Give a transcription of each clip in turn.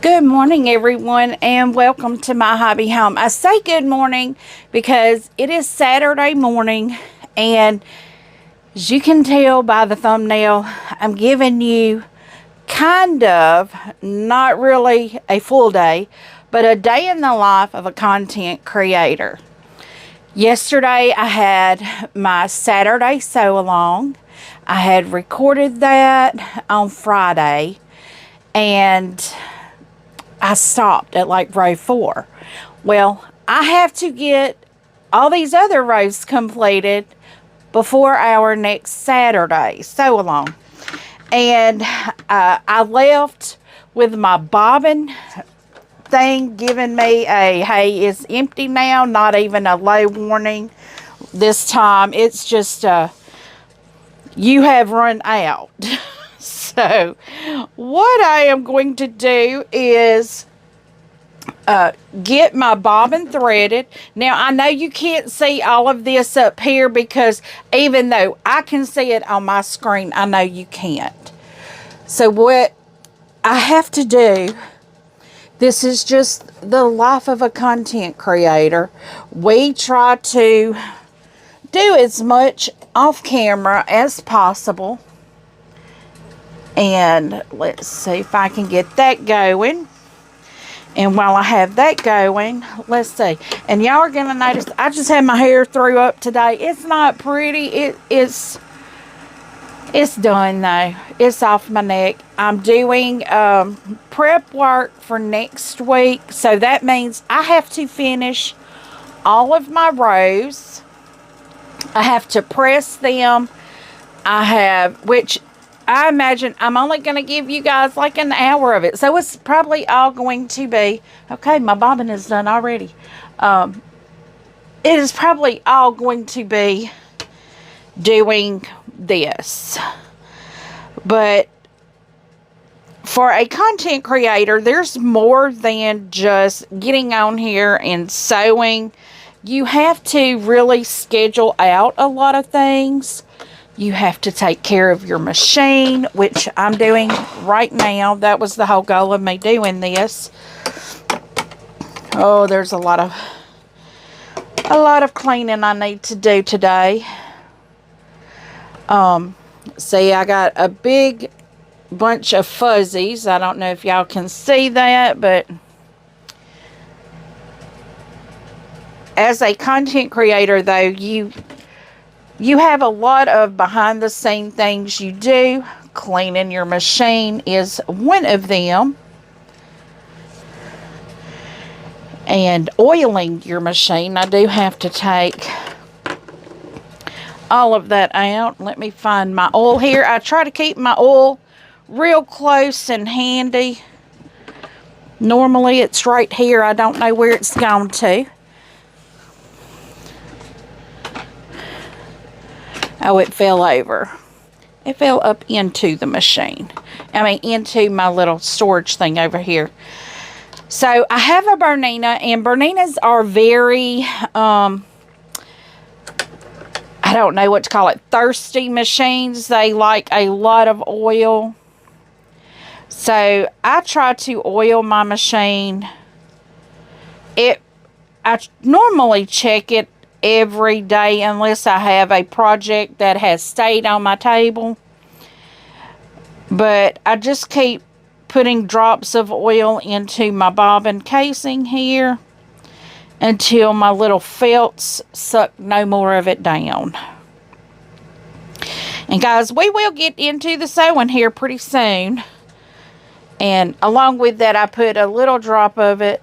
Good morning, everyone, and welcome to my hobby home. I say good morning because it is Saturday morning, and as you can tell by the thumbnail, I'm giving you kind of, not really a full day, but a day in the life of a content creator. Yesterday, I had my Saturday sew along. I had recorded that on Friday, and I stopped at like row 4. Well, I have to get all these other rows completed before our next Saturday sew along. And I left with my bobbin thing giving me a, hey, it's empty now, not even a low warning this time. It's just, you have run out. So what I am going to do is get my bobbin threaded. Now, I know you can't see all of this up here because even though I can see it on my screen, I know you can't. So what I have to do, this is just the life of a content creator. We try to do as much off camera as possible. And let's see if I can get that going. And while I have that going, let's see. And y'all are going to notice, I just had my hair threw up today. It's not pretty. It's done though. It's off my neck. I'm doing prep work for next week. So that means I have to finish all of my rows. I have to press them. Which I imagine I'm only going to give you guys like an hour of it. So it's probably all going to be, okay, my bobbin is done already. It is probably all going to be doing this. But for a content creator, there's more than just getting on here and sewing. You have to really schedule out a lot of things. You have to take care of your machine, which I'm doing right now. That was the whole goal of me doing this. Oh, there's a lot of cleaning I need to do today. See, I got a big bunch of fuzzies. I don't know if y'all can see that, but as a content creator, though, you have a lot of behind the scene things you do. Cleaning your machine is one of them. And oiling your machine. I do have to take all of that out. Let me find my oil here. I try to keep my oil real close and handy. Normally it's right here. I don't know where it's gone to. Oh, it fell over. It fell up into the machine. I mean, into my little storage thing over here. So, I have a Bernina, and Berninas are very, I don't know what to call it, thirsty machines. They like a lot of oil. So, I try to oil my machine. I normally check it every day unless I have a project that has stayed on my table. But I just keep putting drops of oil into my bobbin casing here until my little felts suck no more of it down. And guys, we will get into the sewing here pretty soon. And along with that, I put a little drop of it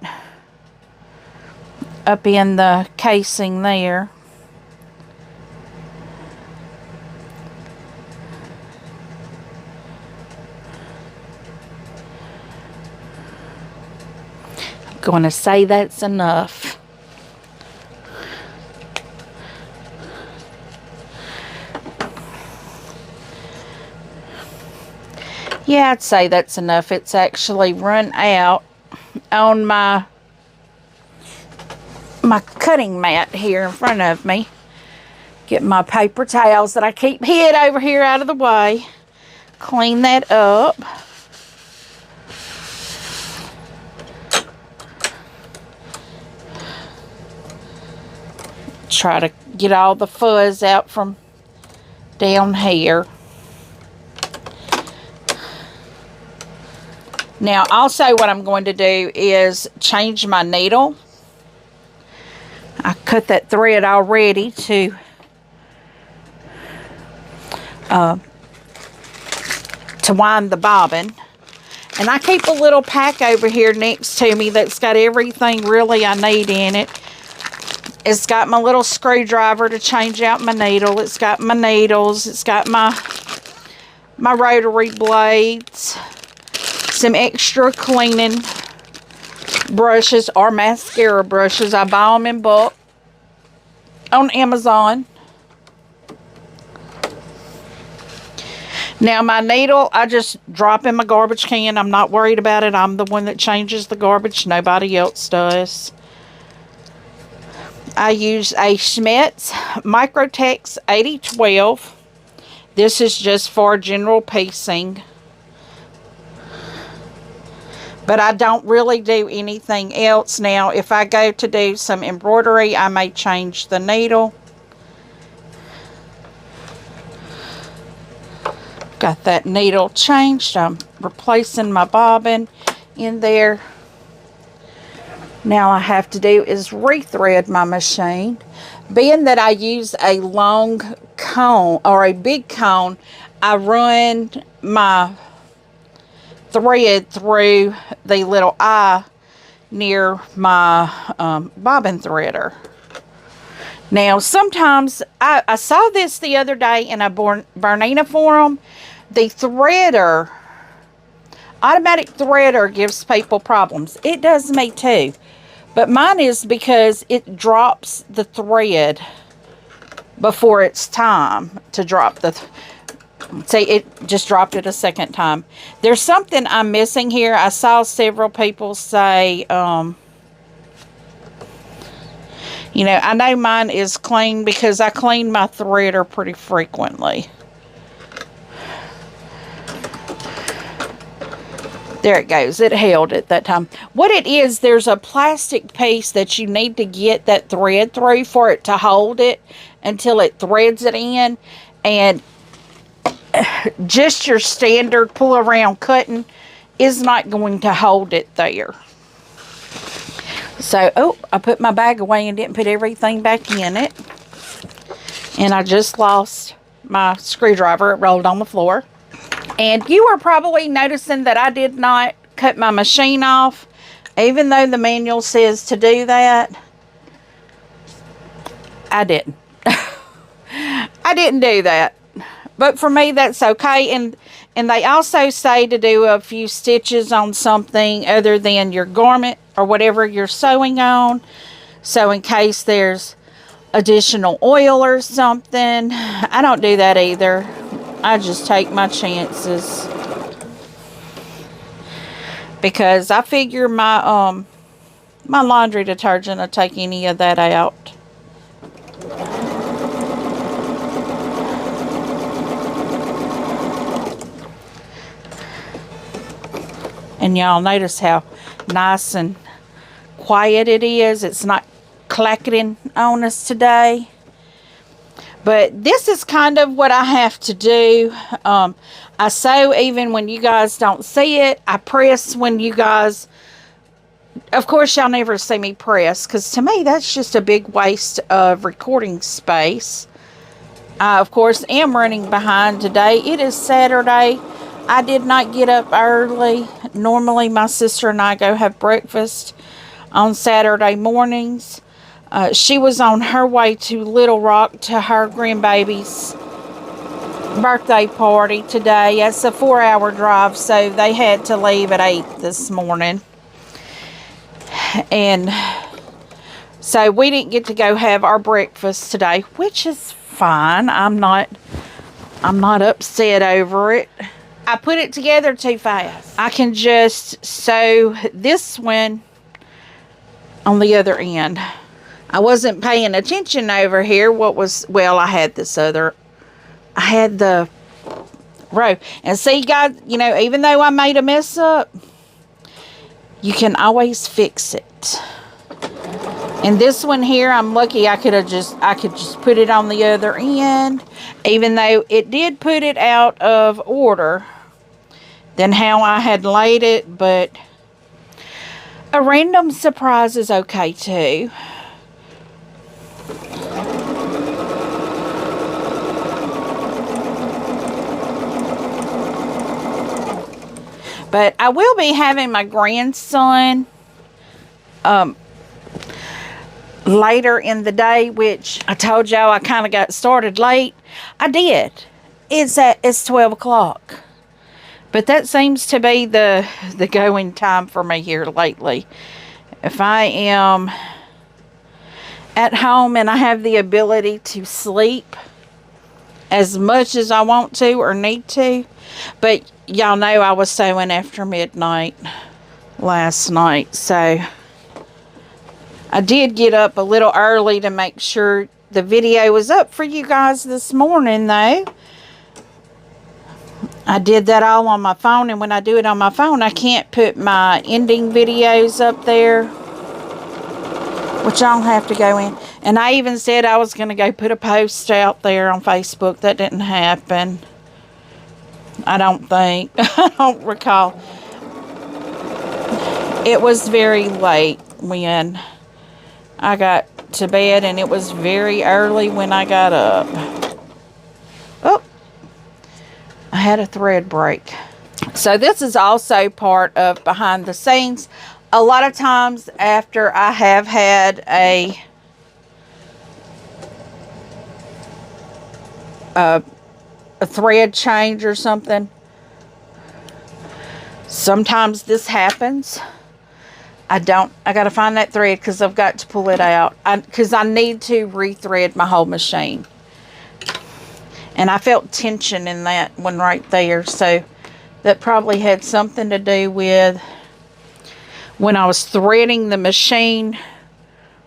up in the casing there. I'm going to say that's enough. Yeah, I'd say that's enough. It's actually run out on my cutting mat here in front of me. Get my paper towels that I keep hid over here out of the way. Clean that up. try to get all the fuzz out from down here. Now, also what I'm going to do is change my needle. I cut that thread already to wind the bobbin. And I keep a little pack over here next to me that's got everything really I need in it. It's got my little screwdriver to change out my needle. It's got my needles. It's got my rotary blades. Some extra cleaning brushes or mascara brushes. I buy them in bulk on Amazon. Now my needle, I just drop in my garbage can. I'm not worried about it. I'm the one that changes the garbage. Nobody else does. I use a Schmetz Microtex 8012. This is just for general piecing. But I don't really do anything else. Now, if I go to do some embroidery, I may change the needle. Got that needle changed. I'm replacing my bobbin in there. Now, I have to do is rethread my machine. Being that I use a long cone or a big cone, I run my thread through the little eye near my bobbin threader. Now, sometimes I saw this the other day in a Bernina forum. The threader, automatic threader, gives people problems. It does me too. But mine is because it drops the thread before it's time to drop the see, it just dropped it a second time. There's something I'm missing here. I saw several people say, you know, I know mine is clean because I clean my threader pretty frequently. There it goes. It held it that time. What it is, there's a plastic piece that you need to get that thread through for it to hold it until it threads it in. And just your standard pull around cutting is not going to hold it there. So, oh, I put my bag away and didn't put everything back in it. And I just lost my screwdriver. It rolled on the floor. And you are probably noticing that I did not cut my machine off, even though the manual says to do that. I didn't. I didn't do that. But for me, that's okay. And they also say to do a few stitches on something other than your garment or whatever you're sewing on. So in case there's additional oil or something. I don't do that either. I just take my chances. Because I figure my my laundry detergent will take any of that out. And y'all notice how nice and quiet it is. It's not clacketing on us today. But this is kind of what I have to do. I sew even when you guys don't see it. I press when you guys... Of course, y'all never see me press. Because to me, that's just a big waste of recording space. I, of course, am running behind today. It is Saturday. I did not get up early. Normally, my sister and I go have breakfast on Saturday mornings. She was on her way to Little Rock to her grandbaby's birthday party today. It's a 4-hour drive, so they had to leave at 8 this morning. And so we didn't get to go have our breakfast today, which is fine. I'm not upset over it. I put it together too fast. I can just sew this one on the other end. I wasn't paying attention over here. Well, I had the row. And see, guys, you know, even though I made a mess up, you can always fix it. And this one here, I'm lucky I could just put it on the other end, even though it did put it out of order than how I had laid it, but a random surprise is okay too. But I will be having my grandson later in the day, which I told y'all I kind of got started late. I did. It's 12 o'clock. But that seems to be the going time for me here lately. If I am at home and I have the ability to sleep as much as I want to or need to. But y'all know I was sewing after midnight last night. So I did get up a little early to make sure the video was up for you guys this morning though. I did that all on my phone, and when I do it on my phone, I can't put my ending videos up there, which I'll have to go in. And I even said I was going to go put a post out there on Facebook. That didn't happen. I don't think. I don't recall. It was very late when I got to bed, and it was very early when I got up. Oh, I had a thread break. So this is also part of behind the scenes. A lot of times after I have had a thread change or something, sometimes this happens. I gotta find that thread because I've got to pull it out. Because I need to rethread my whole machine. And I felt tension in that one right there. So that probably had something to do with when I was threading the machine,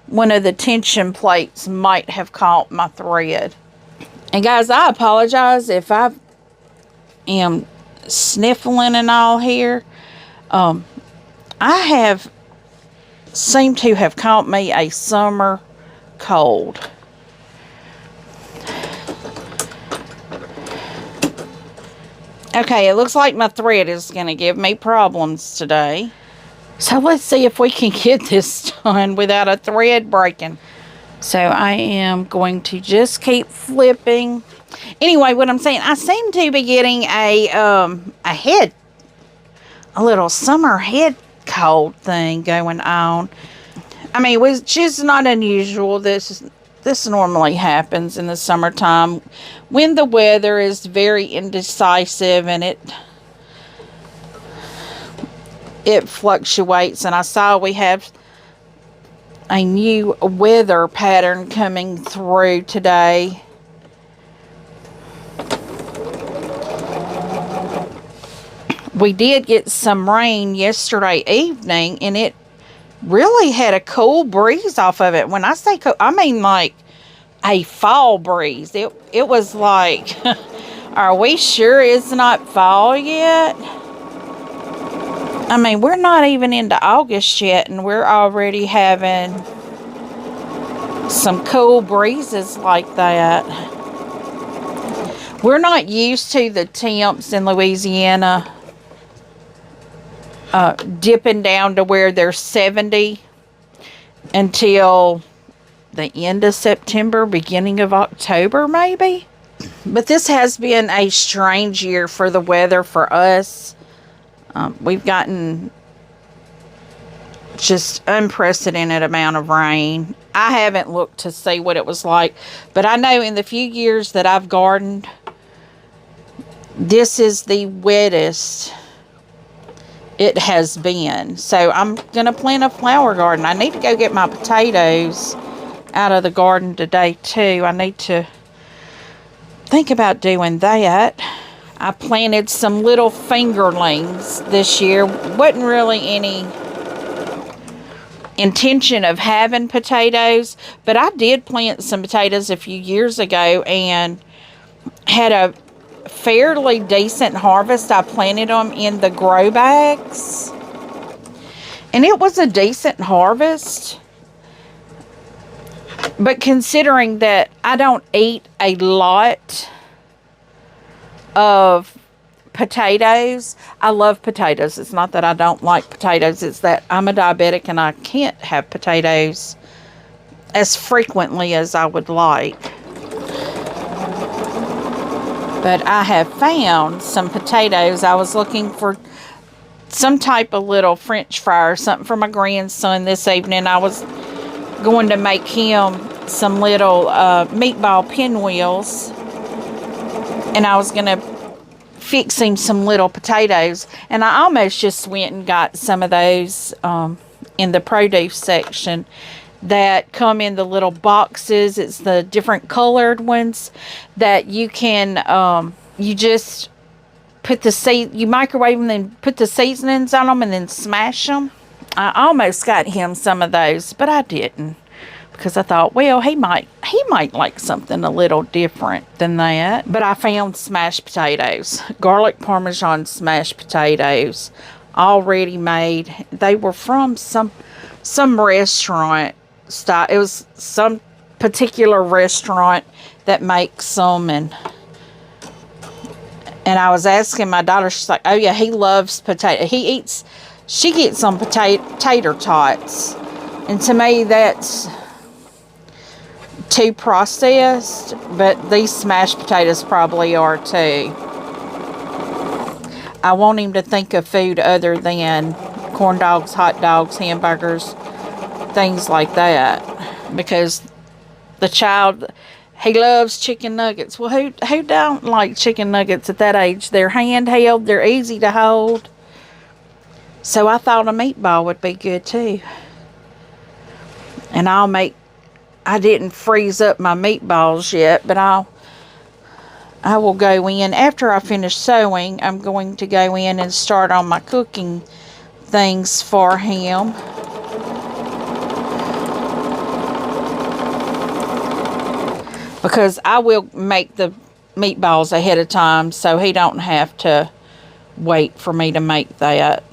one of the tension plates might have caught my thread. And guys, I apologize if I am sniffling and all here. I seem to have caught me a summer cold. Okay, it looks like my thread is going to give me problems today. So let's see if we can get this done without a thread breaking. So I am going to just keep flipping. Anyway, what I'm saying, I seem to be getting a little summer head cold thing going on. I mean, which is not unusual. This normally happens in the summertime when the weather is very indecisive and it fluctuates. And I saw we have a new weather pattern coming through today. We did get some rain yesterday evening, and it really had a cool breeze off of it. When I say cool, I mean like a fall breeze. It was like, are we sure it's not fall yet? I mean, we're not even into August yet, and we're already having some cool breezes like that. We're not used to the temps in Louisiana dipping down to where they're 70 until the end of September, beginning of October maybe. But this has been a strange year for the weather for us. We've gotten just unprecedented amount of rain. I haven't looked to see what it was like, but I know in the few years that I've gardened, this is the wettest it has been. So I'm going to plant a flower garden. I need to go get my potatoes out of the garden today too. I need to think about doing that. I planted some little fingerlings this year. Wasn't really any intention of having potatoes, but I did plant some potatoes a few years ago and had a fairly decent harvest. I planted them in the grow bags, and it was a decent harvest. But considering that I don't eat a lot of potatoes, I love potatoes. It's not that I don't like potatoes. It's that I'm a diabetic and I can't have potatoes as frequently as I would like. But I have found some potatoes. I was looking for some type of little French fry or something for my grandson this evening. I was going to make him some little meatball pinwheels, and I was going to fix him some little potatoes, and I almost just went and got some of those in the produce section that come in the little boxes. It's the different colored ones that you can you just put the you microwave them and put the seasonings on them and then smash them. I almost got him some of those, but I didn't, because I thought, well, he might like something a little different than that. But I found smashed potatoes, garlic parmesan smashed potatoes, already made. They were from some restaurant style. It was some particular restaurant that makes them, and I was asking my daughter, she's like, oh yeah, he loves potato. She gets some tater tots. And to me, that's too processed, but these smashed potatoes probably are too. I want him to think of food other than corn dogs, hot dogs, hamburgers, things like that. Because the child, he loves chicken nuggets. Well, who don't like chicken nuggets at that age? They're handheld, they're easy to hold. So I thought a meatball would be good too. And I didn't freeze up my meatballs yet, but I will go in. After I finish sewing, I'm going to go in and start on my cooking things for him. Because I will make the meatballs ahead of time, so he don't have to wait for me to make that.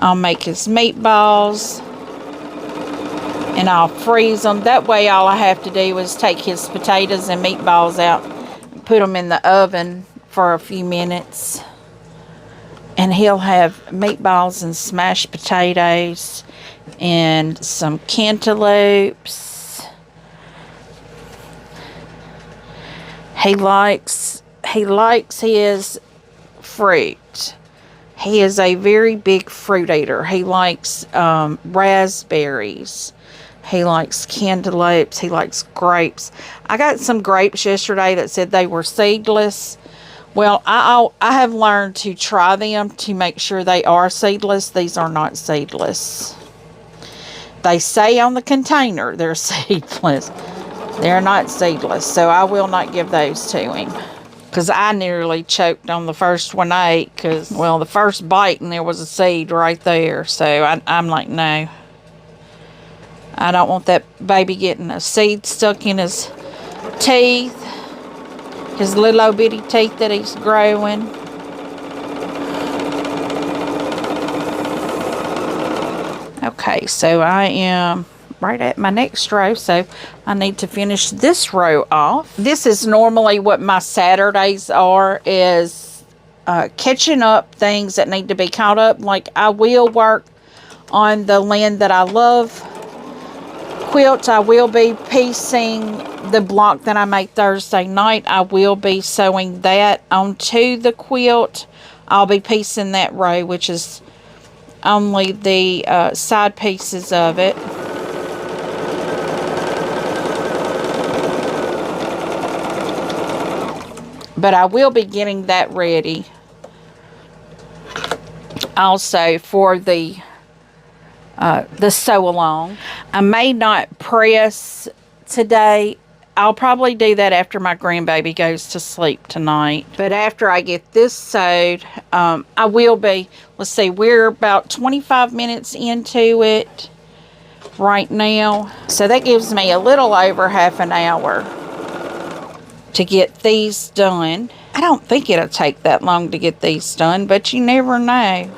I'll make his meatballs and I'll freeze them. That way all I have to do is take his potatoes and meatballs out and put them in the oven for a few minutes. And he'll have meatballs and smashed potatoes and some cantaloupes. He likes his fruit. He is a very big fruit eater. He likes raspberries. He likes cantaloupes. He likes grapes. I got some grapes yesterday that said they were seedless. Well, I have learned to try them to make sure they are seedless. These are not seedless. They say on the container they're seedless. They're not seedless, so I will not give those to him. Because I nearly choked on the first one I ate. Because, well, the first bite and there was a seed right there. So I'm like, no. I don't want that baby getting a seed stuck in his teeth. His little old bitty teeth that he's growing. Okay, so I am right at my next row, so I need to finish this row off. This is normally what my Saturdays are, is catching up things that need to be caught up. Like, I will work on the Land That I Love quilt. I will be piecing the block that I made Thursday night. I will be sewing that onto the quilt. I'll be piecing that row, which is only the side pieces of it. But I will be getting that ready also for the sew along. I may not press today. I'll probably do that after my grandbaby goes to sleep tonight. But after I get this sewed, I will be, let's see, we're about 25 minutes into it right now. So that gives me a little over half an hour to get these done. I don't think it'll take that long to get these done, but you never know.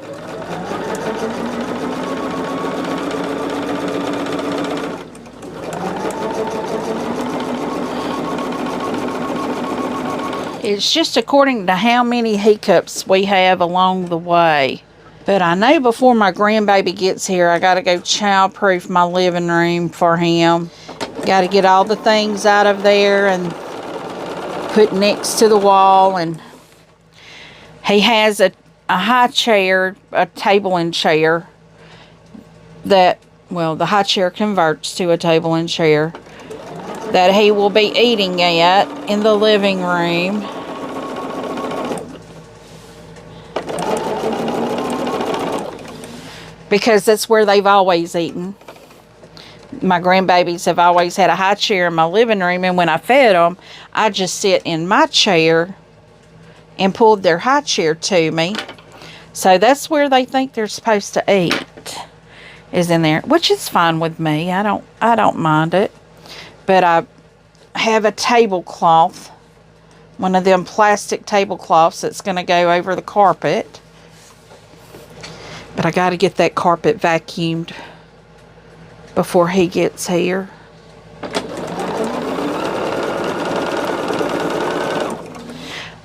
It's just according to how many hiccups we have along the way. But I know before my grandbaby gets here, I got to go childproof my living room for him. Got to get all the things out of there and put next to the wall. And he has a high chair, a table and chair that, well, the high chair converts to a table and chair that he will be eating at in the living room. Because that's where they've always eaten. My grandbabies have always had a high chair in my living room, and when I fed them, I just sit in my chair and pulled their high chair to me. So that's where they think they're supposed to eat, is in there, which is fine with me. I don't mind it. But I have a tablecloth, one of them plastic tablecloths that's going to go over the carpet. But I got to get that carpet vacuumed before he gets here.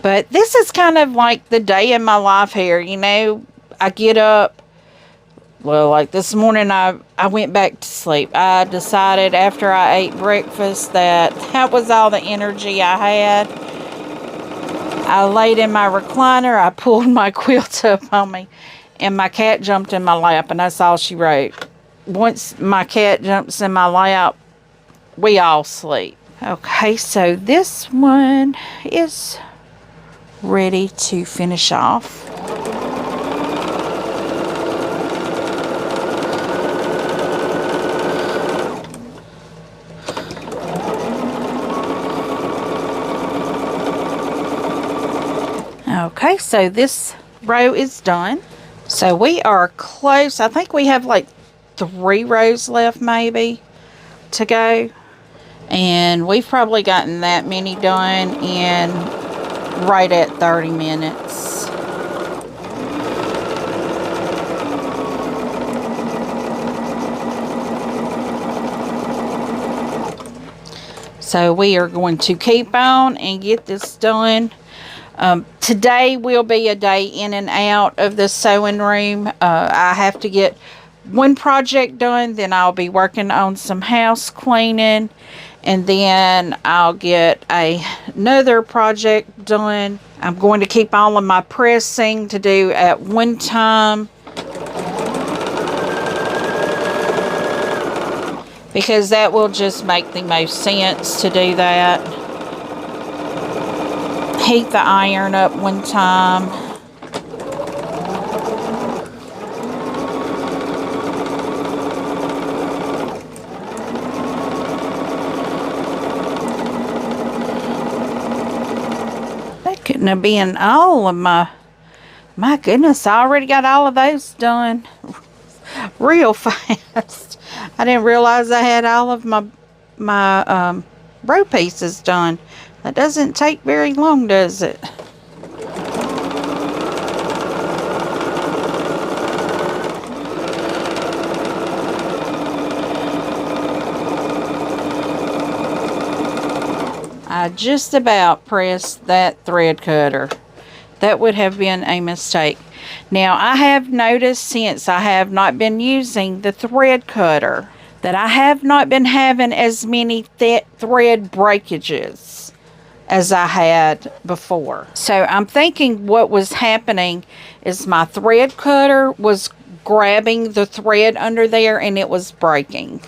But this is kind of like the day in my life here. You know, I get up. Well, like this morning, I went back to sleep. I decided after I ate breakfast that was all the energy I had. I laid in my recliner. I pulled my quilt up on me. And my cat jumped in my lap, and that's all she wrote. Once my cat jumps in my lap, we all sleep. Okay, so this one is ready to finish off. Okay, so this row is done. So we are close. I think we have like 3 rows left maybe to go. And we've probably gotten that many done in right at 30 minutes. So we are going to keep on and get this done. Today will be a day in and out of the sewing room. I have to get one project done, then I'll be working on some house cleaning, and then I'll get another project done. I'm going to keep all of my pressing to do at one time, because that will just make the most sense to do that. Heat the iron up one time. That couldn't have been all of my goodness, I already got all of those done real fast. I didn't realize I had all of my row pieces done. That doesn't take very long, does it? I just about pressed that thread cutter. That would have been a mistake. Now, I have noticed since I have not been using the thread cutter that I have not been having as many thread breakages as I had before. So I'm thinking what was happening is my thread cutter was grabbing the thread under there and it was breaking.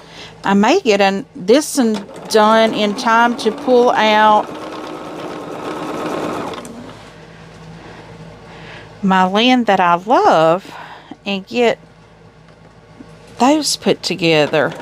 I may get this one done in time to pull out my linen that I love and get those put together.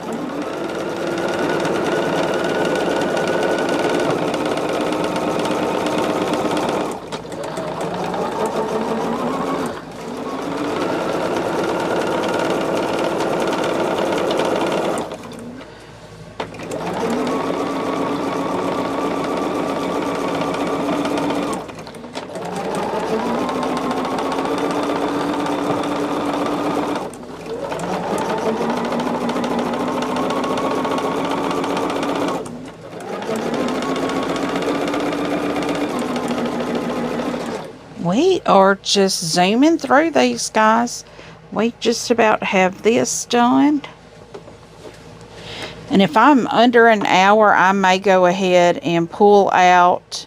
we are just zooming through these, guys. We just about have this done. And if I'm under an hour, I may go ahead and pull out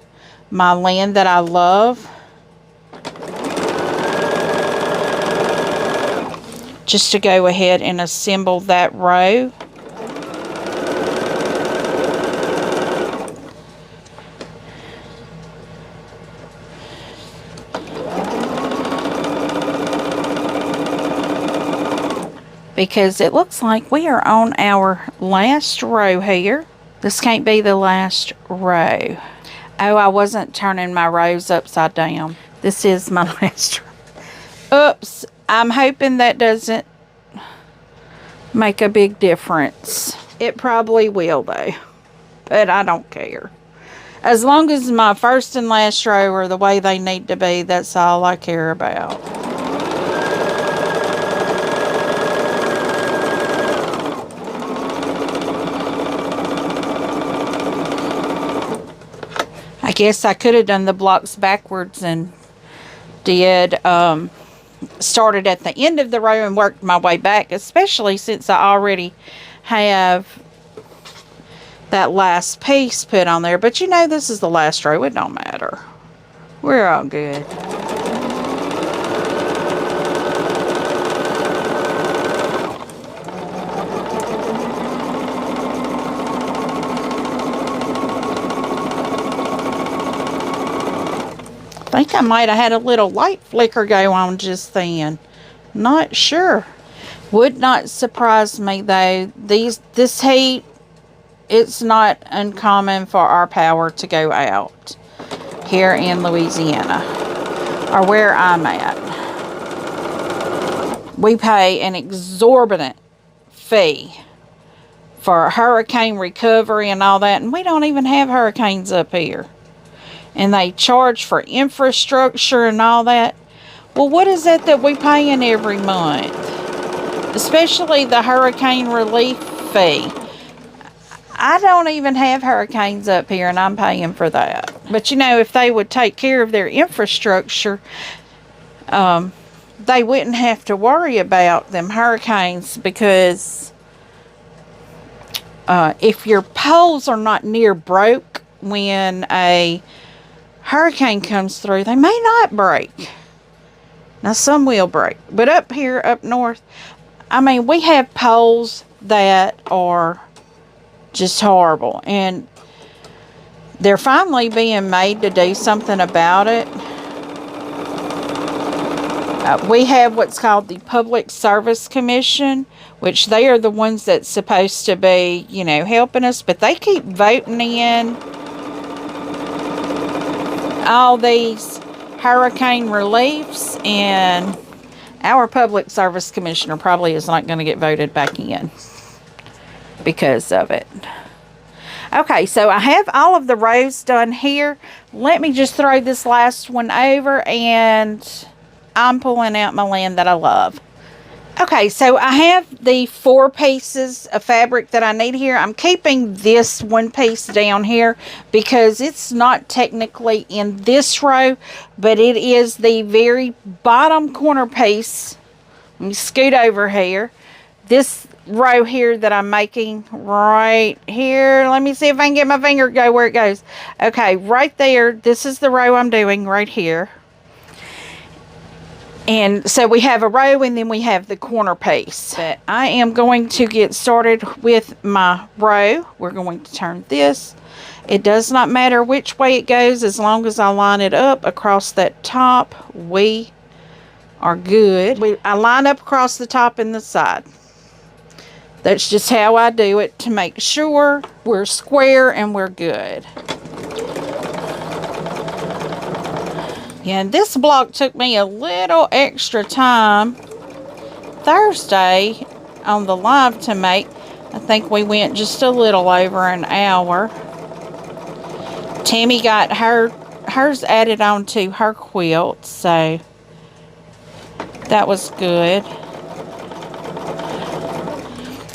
my land that I love. Just to go ahead and assemble that row. Because it looks like we are on our last row here. This can't be the last row. Oh, I wasn't turning my rows upside down. This is my last row. Oops. I'm hoping that doesn't make a big difference. It probably will though. But I don't care. As long as my first and last row are the way they need to be, that's all I care about. I guess I could have done the blocks backwards and started at the end of the row and worked my way back, especially since I already have that last piece put on there. But you know, this is the last row. It don't matter. We're all good. I think I might have had a little light flicker go on just then. Not sure. Would not surprise me though. This heat, it's not uncommon for our power to go out here in Louisiana, or where I'm at. We pay an exorbitant fee for hurricane recovery and all that, and we don't even have hurricanes up here. And they charge for infrastructure and all that. Well, what is that we paying every month? Especially the hurricane relief fee. I don't even have hurricanes up here, and I'm paying for that. But you know, if they would take care of their infrastructure, they wouldn't have to worry about them hurricanes, because if your poles are not near broke when a hurricane comes through, they may not break. Now some will break, but up here up north, I mean, we have poles that are just horrible, and they're finally being made to do something about it. We have what's called the Public Service Commission, which they are the ones that's supposed to be, you know, helping us, but they keep voting in all these hurricane reliefs, and our Public Service Commissioner probably is not going to get voted back in because of it. Okay, so I have all of the rows done here. Let me just throw this last one over, and I'm pulling out my land that I love. Okay, so I have the 4 pieces of fabric that I need here. I'm keeping this one piece down here because it's not technically in this row, but it is the very bottom corner piece. Let me scoot over here. This row here that I'm making right here. Let me see if I can get my finger to go where it goes. Okay, right there. This is the row I'm doing right here. And so we have a row, and then we have the corner piece. But I am going to get started with my row. We're going to turn this. It does not matter which way it goes, as long as I line it up across that top. We are good. I line up across the top and the side. That's just how I do it, to make sure we're square and we're good. Yeah, and this block took me a little extra time Thursday on the live to make. I think we went just a little over an hour. Tammy got hers added onto her quilt, so that was good.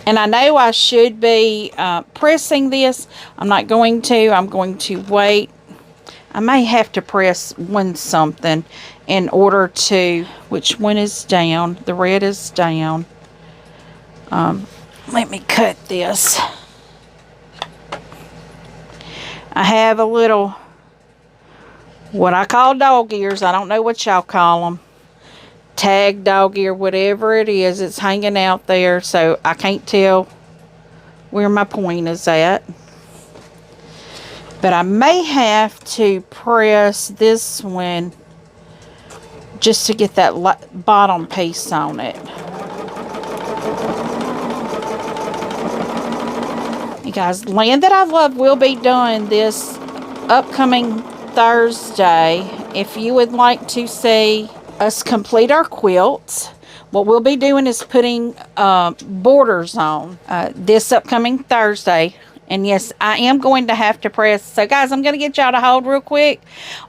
And I know I should be pressing this. I'm not going to. I'm going to wait. I may have to press one something in order to, which one is down? The red is down. Let me cut this. I have a little, what I call dog ears. I don't know what y'all call them. Tag dog ear, whatever it is. It's hanging out there, so I can't tell where my point is at. But I may have to press this one just to get that bottom piece on it. You guys, Land That I Love will be done this upcoming Thursday. If you would like to see us complete our quilts, what we'll be doing is putting borders on this upcoming Thursday. And yes, I am going to have to press. So guys, I'm going to get y'all to hold real quick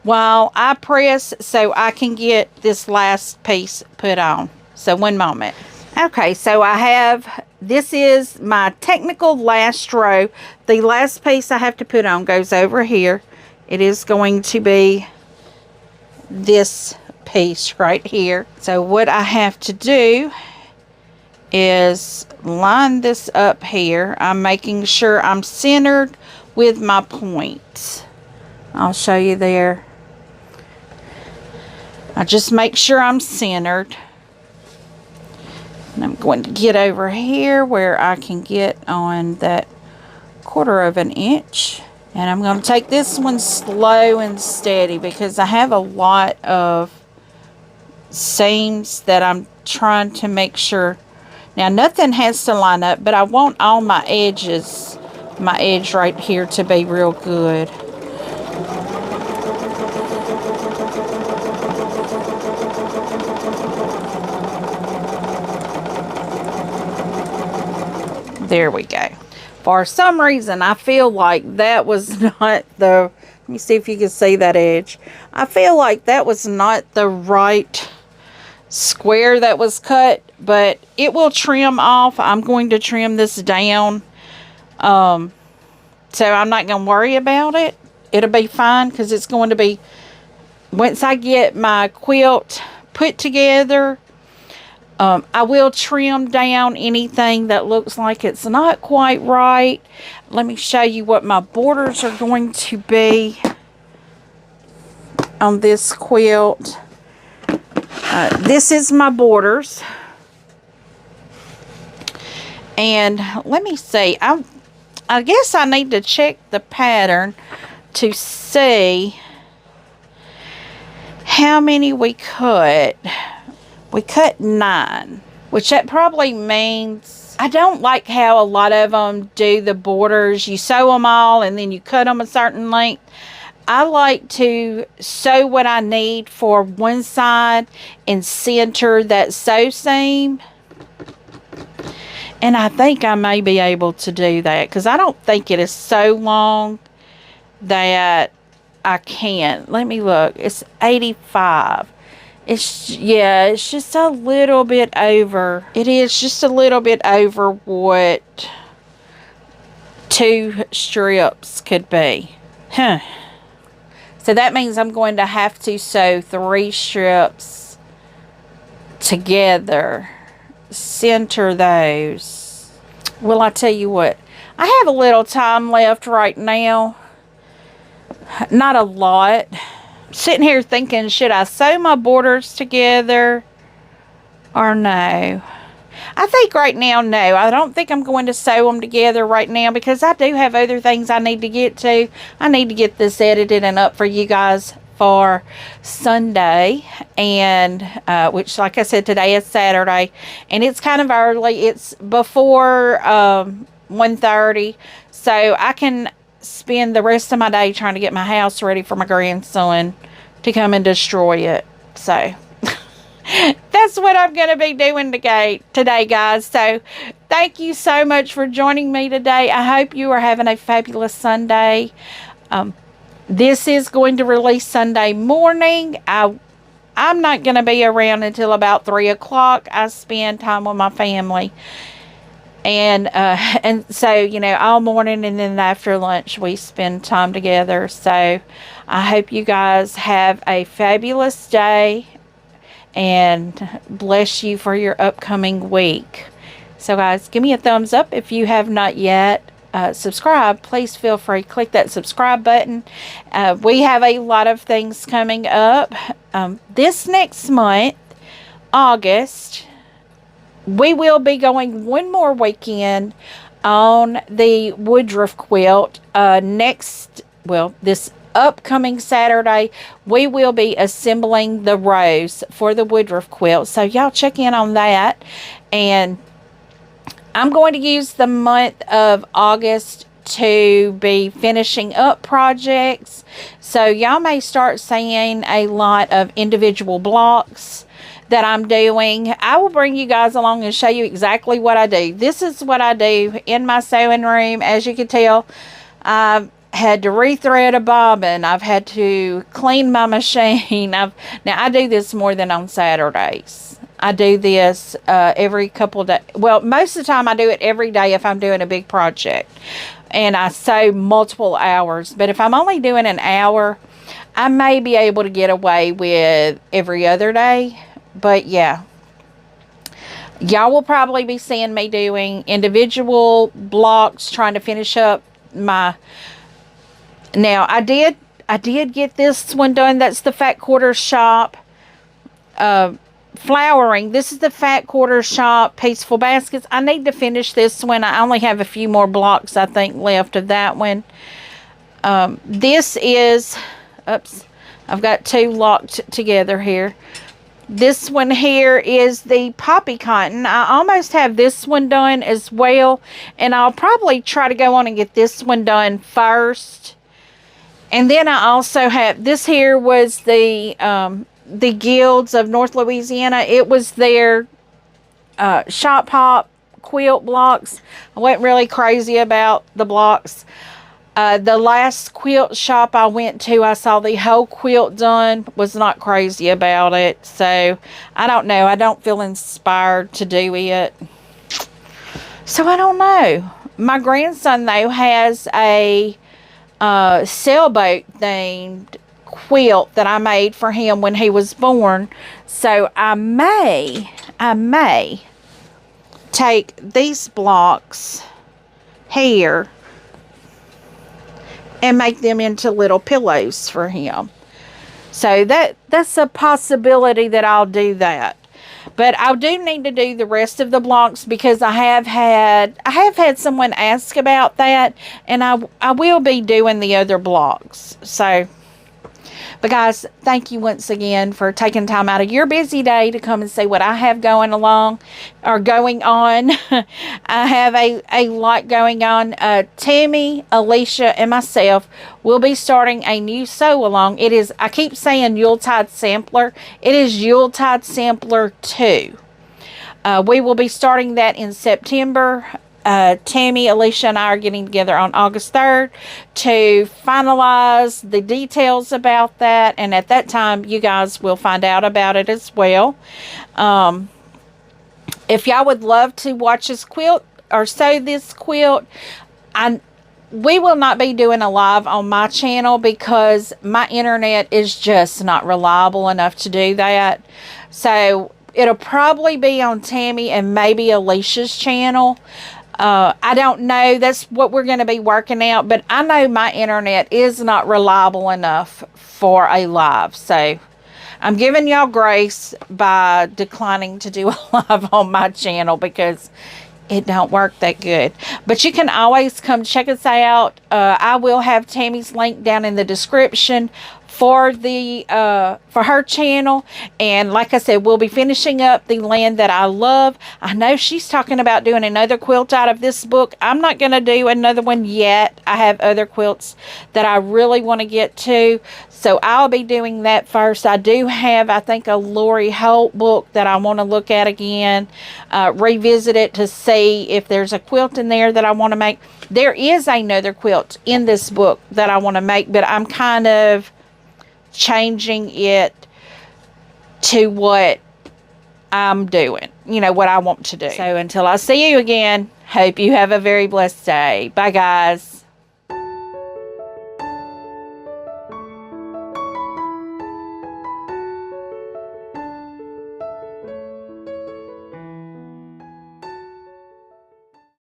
while I press so I can get this last piece put on. So one moment. Okay, so I have, this is my technical last row. The last piece I have to put on goes over here. It is going to be this piece right here. So what I have to do is line this up here. I'm making sure I'm centered with my points. I'll show you there. I just make sure I'm centered. And I'm going to get over here where I can get on that 1/4 of an inch. And I'm going to take this one slow and steady because I have a lot of seams that I'm trying to make sure. Now nothing has to line up, but I want all my edges, my edge right here to be real good. There we go. For some reason, I feel like that was not the, let me see if you can see that edge. I feel like that was not the right square that was cut, but it will trim off. I'm going to trim this down. So I'm not going to worry about it. It'll be fine because it's going to be, once I get my quilt put together, I will trim down anything that looks like it's not quite right. Let me show you what my borders are going to be on this quilt. This is my borders. And let me see. I guess I need to check the pattern to see how many we cut. We cut 9, which that probably means, I don't like how a lot of them do the borders. You sew them all and then you cut them a certain length. I like to sew what I need for one side and center that sew seam. And I think I may be able to do that because I don't think it is so long that I can't. Let me look. It's 85. It's just a little bit over. It is just a little bit over what 2 strips could be. Huh. So that means I'm going to have to sew 3 strips together. Center those. Well, I tell you what. I have a little time left right now. Not a lot. Sitting here thinking, should I sew my borders together or no? I think right now, no. I don't think I'm going to sew them together right now because I do have other things I need to get to. I need to get this edited and up for you guys for Sunday, and which, like I said, today is Saturday, and it's kind of early. It's before 1:30, so I can spend the rest of my day trying to get my house ready for my grandson to come and destroy it. So that's what I'm going to be doing today, guys. So thank you so much for joining me today. I hope you are having a fabulous Sunday. This is going to release Sunday morning. I'm not going to be around until about 3 o'clock. I spend time with my family. And so, you know, all morning and then after lunch we spend time together. So I hope you guys have a fabulous day, and bless you for your upcoming week. So guys, give me a thumbs up if you have not yet. Subscribe. Please feel free, click that subscribe button. We have a lot of things coming up. This next month, August, we will be going one more weekend on the woodruff quilt. This upcoming Saturday, we will be assembling the rows for the woodruff quilt. So y'all check in on that. And I'm going to use the month of August to be finishing up projects. So y'all may start seeing a lot of individual blocks that I'm doing. I will bring you guys along and show you exactly what I do. This is what I do in my sewing room. As you can tell, I've had to rethread a bobbin. I've had to clean my machine. Now I do this more than on Saturdays. I do this every couple of days. Well, most of the time I do it every day if I'm doing a big project. And I sew multiple hours. But if I'm only doing an hour, I may be able to get away with every other day. But yeah, y'all will probably be seeing me doing individual blocks, trying to finish up my... Now, I did get this one done. That's the Fat Quarter Shop flowering. This is the Fat Quarter Shop Peaceful Baskets. I need to finish this one. I only have a few more blocks, I think, left of that one. This is... Oops. I've got two locked together here. This one here is the Poppy Cotton. I almost have this one done as well. And I'll probably try to go on and get this one done first. And then I also have... This here was the Guilds of North Louisiana. It was their Shop Hop quilt blocks. I wasn't really crazy about the blocks. The last quilt shop I went to, I saw the whole quilt done. Was not crazy about it. So, I don't know. I don't feel inspired to do it. So, I don't know. My grandson, though, has a sailboat themed quilt that I made for him when he was born. So, I may take these blocks here and make them into little pillows for him. So that's a possibility that I'll do that. But I do need to do the rest of the blocks because I have had someone ask about that, and I will be doing the other blocks. So, but guys, thank you once again for taking time out of your busy day to come and see what I have going on. I have a lot going on. Tammy, Alicia, and myself will be starting a new sew along. It is, I keep saying Yuletide Sampler. It is Yuletide Sampler 2. We will be starting that in September. Tammy, Alicia, and I are getting together on August 3rd to finalize the details about that. And at that time, you guys will find out about it as well. If y'all would love to watch this quilt or sew this quilt, we will not be doing a live on my channel because my internet is just not reliable enough to do that. So it'll probably be on Tammy and maybe Alicia's channel. I don't know. That's what we're going to be working out. But I know my internet is not reliable enough for a live. So I'm giving y'all grace by declining to do a live on my channel because it don't work that good. But you can always come check us out. I will have Tammy's link down in the description for her channel. And like I said, we'll be finishing up the Land That I Love. I know she's talking about doing another quilt out of this book. I'm not going to do another one yet. I have other quilts that I really want to get to. So I'll be doing that first. I do have, I think, a Lori Holt book that I want to look at again. Revisit it to see if there's a quilt in there that I want to make. There is another quilt in this book that I want to make, but I'm kind of changing it to what I'm doing. You know, what I want to do. So until I see you again, Hope you have a very blessed day. Bye, guys.